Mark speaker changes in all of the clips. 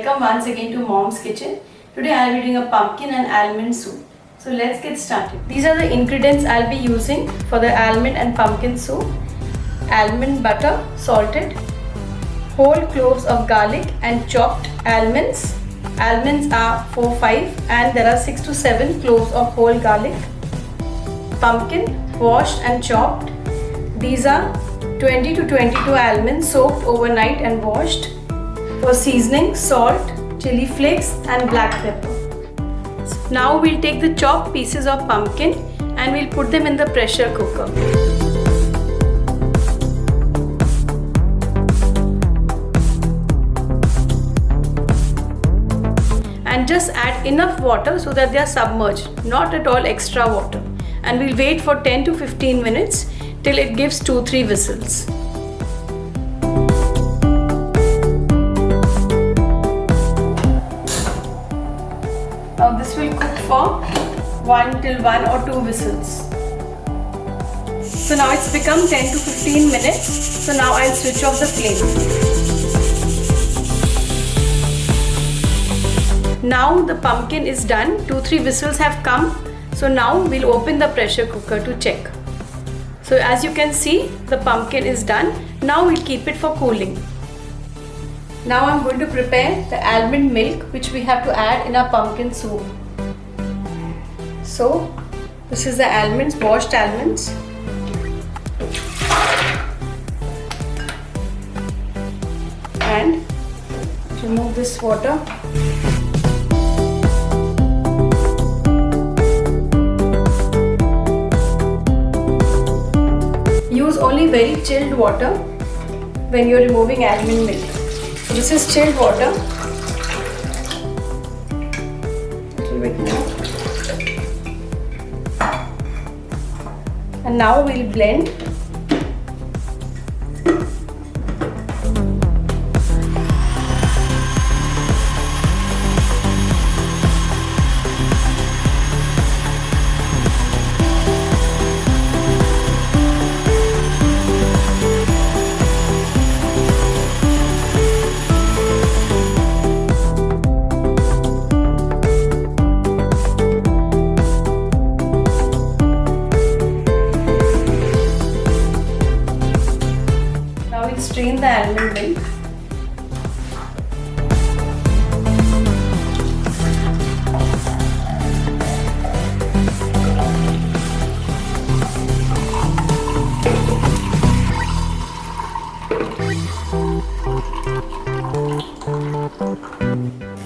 Speaker 1: welcome once again to Mom's Kitchen. Today I will be doing a pumpkin and almond soup. So let's get started. These are the ingredients I'll be using for the almond and pumpkin soup. Almond butter, salted, whole cloves of garlic and chopped almonds. Almonds are 4-5 and there are 6 to 7 cloves of whole garlic. Pumpkin, washed and chopped. These are 20 to 22 almonds soaked overnight and washed. For seasoning, salt, chili flakes and black pepper. Now we'll take the chopped pieces of pumpkin and we'll put them in the pressure cooker. And just add enough water so that they are submerged, not at all extra water. And we'll wait for 10 to 15 minutes till it gives 2-3 whistles. Now this will cook for 1 or 2 whistles. So now it's become 10 to 15 minutes. So now I'll switch off the flame. Now the pumpkin is done. 2-3 whistles have come. So now we'll open the pressure cooker to check. So as you can see, the pumpkin is done. Now we'll keep it for cooling. Now I'm going to prepare the almond milk which we have to add in our pumpkin soup. So this is the almonds, washed almonds. And remove this water. Use only very chilled water when you're removing almond milk. So this is chilled water. A little bit more. And now we'll blend. Strain the almond milk.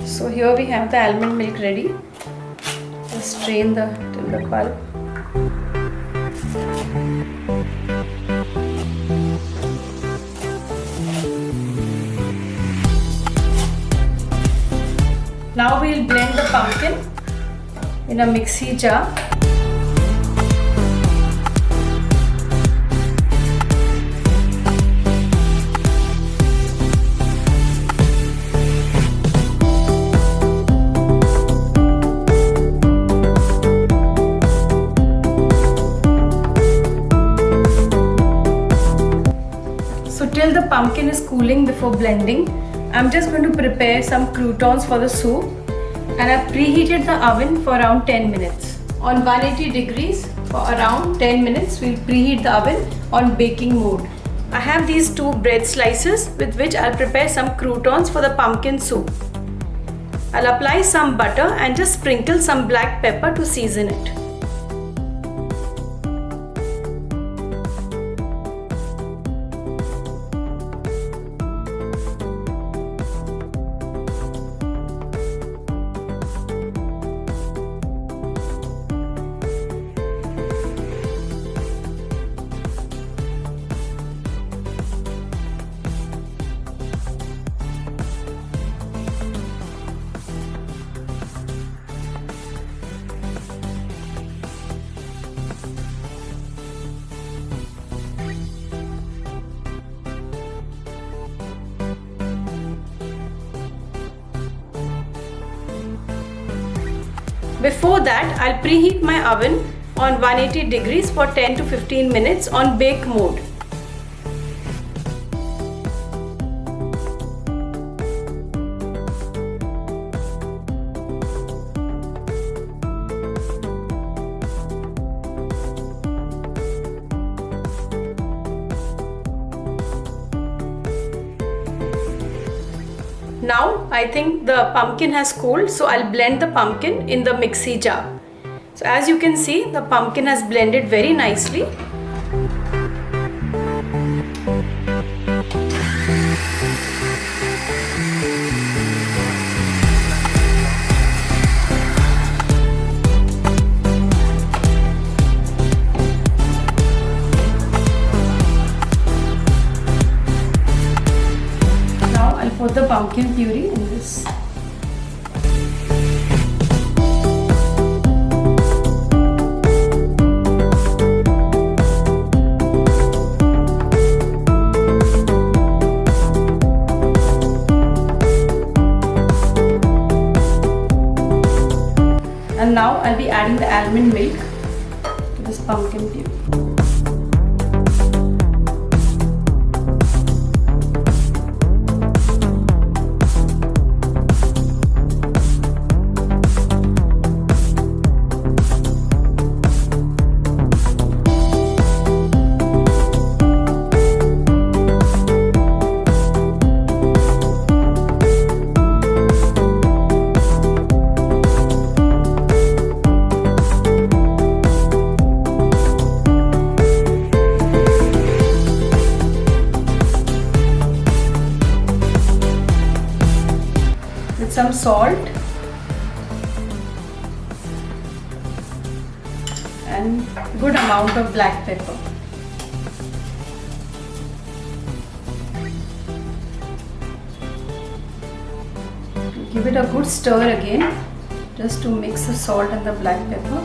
Speaker 1: So here we have the almond milk ready. Just strain till the pulp. Now we'll blend the pumpkin in a mixie jar. So till the pumpkin is cooling before blending, I'm just going to prepare some croutons for the soup, and I've preheated the oven for around 10 minutes. On 180 degrees for around 10 minutes, we'll preheat the oven on baking mode. I have these 2 bread slices with which I'll prepare some croutons for the pumpkin soup. I'll apply some butter and just sprinkle some black pepper to season it. Before that, I'll preheat my oven on 180 degrees for 10 to 15 minutes on bake mode. Now I think the pumpkin has cooled, so I'll blend the pumpkin in the mixie jar. So as you can see, the pumpkin has blended very nicely. Now I'll put the pumpkin puree in this. And now I'll be adding the almond milk to this pumpkin puree. With some salt and good amount of black pepper. Give it a good stir again, just to mix the salt and the black pepper.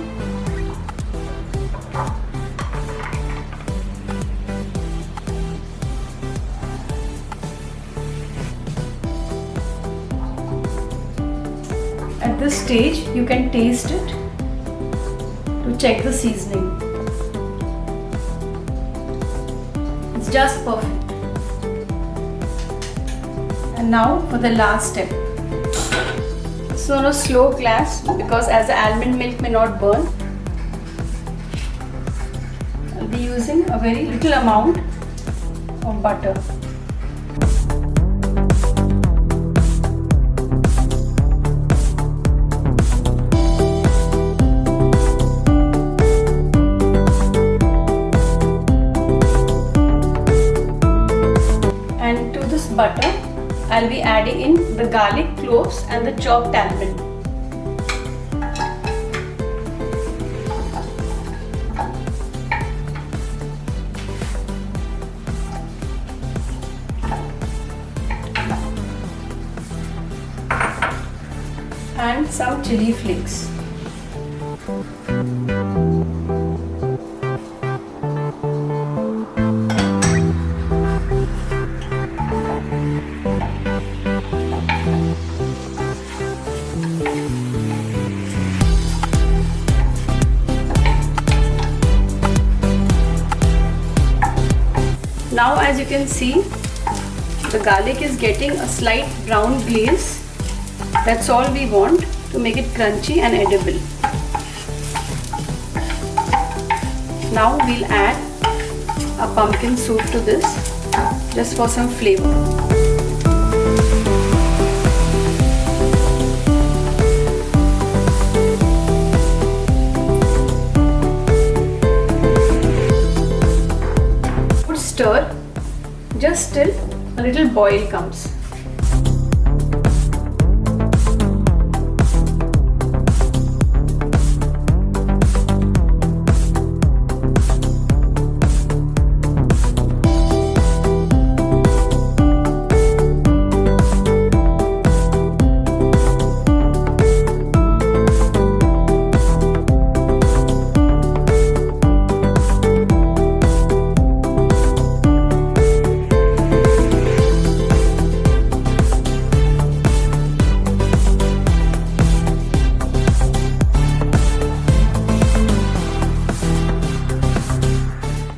Speaker 1: At this stage, you can taste it to check the seasoning. It's just perfect. And now for the last step. So on a slow gas, because as the almond milk may not burn, I'll be using a very little amount of butter. And to this butter, I'll be adding in the garlic cloves and the chopped almond. And some chili flakes. Now as you can see, the garlic is getting a slight brown glaze. That's all we want to make it crunchy and edible. Now we'll add a pumpkin soup to this just for some flavor. Stir just till a little boil comes.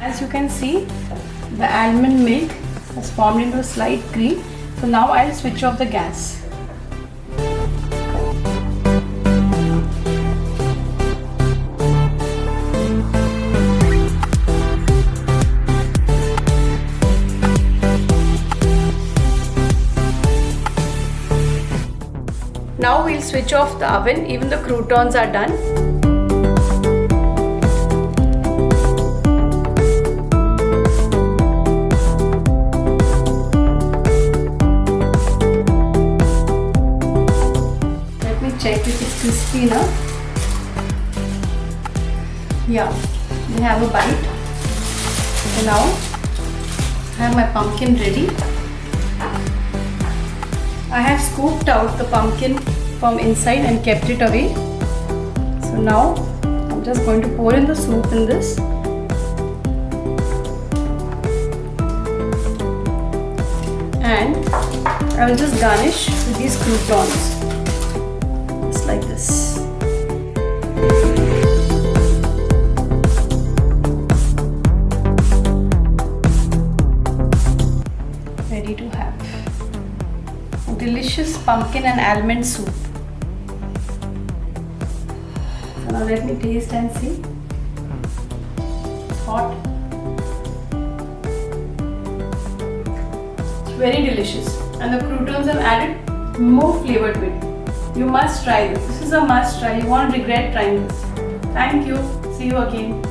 Speaker 1: As you can see, the almond milk has formed into a slight cream. So now I'll switch off the gas. switch off the oven. Even the croutons are done. Let me check if it's crispy enough. Yeah, they have a bite. So now I have my pumpkin ready. I have scooped out the pumpkin from inside and kept it away. So now I'm just going to pour in the soup in this. And I will just garnish with these croutons. Just like this. Ready to have delicious pumpkin and almond soup. So now let me taste and see. It's hot. It's very delicious, and the croutons have added more flavor to it. You must try this. This is a must try. You won't regret trying this. Thank you. See you again.